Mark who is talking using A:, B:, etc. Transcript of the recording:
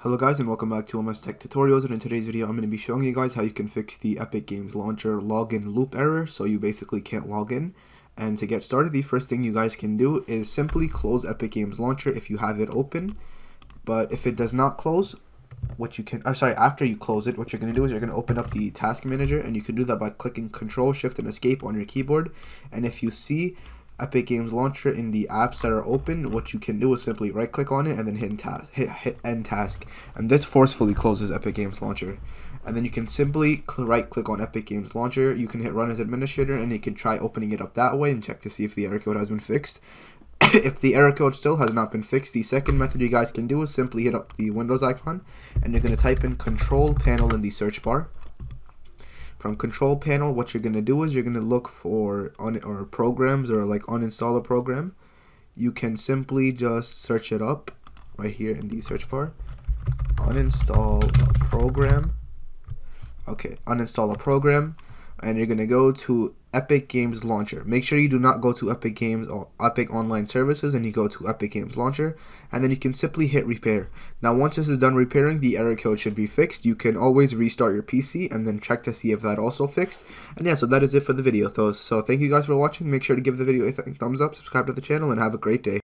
A: Hello guys and welcome back to MS Tech Tutorials, and in today's video I'm going to be showing you guys how you can fix the Epic Games Launcher login loop error, so you basically can't log in. And to get started, the first thing you guys can do is simply close Epic Games Launcher if you have it open. But if it does not close, after you close it, what you're going to do is you're going to open up the task manager, and you can do that by clicking Control, Shift, and Escape on your keyboard. And if you see Epic Games Launcher in the apps that are open, what you can do is simply right click on it and then hit end task, and this forcefully closes Epic Games Launcher. And then you can simply right click on Epic Games Launcher, you can hit run as administrator, and you can try opening it up that way and check to see if the error code has been fixed. If the error code still has not been fixed, the second method you guys can do is simply hit up the Windows icon, and you're going to type in Control Panel in the search bar. From Control Panel, what you're going to do is you're going to look for programs, or like uninstall a program. You can simply just search it up right here in the search bar. Uninstall a program. Okay, uninstall a program, and you're going to go to Epic Games Launcher. Make sure you do not go to Epic Games or Epic Online Services, and you go to Epic Games Launcher, and then you can simply hit repair. Now once this is done repairing, the error code should be fixed. You can always restart your PC and then check to see if that also fixed. And yeah, so that is it for the video. So thank you guys for watching. Make sure to give the video a thumbs up, subscribe to the channel, and have a great day.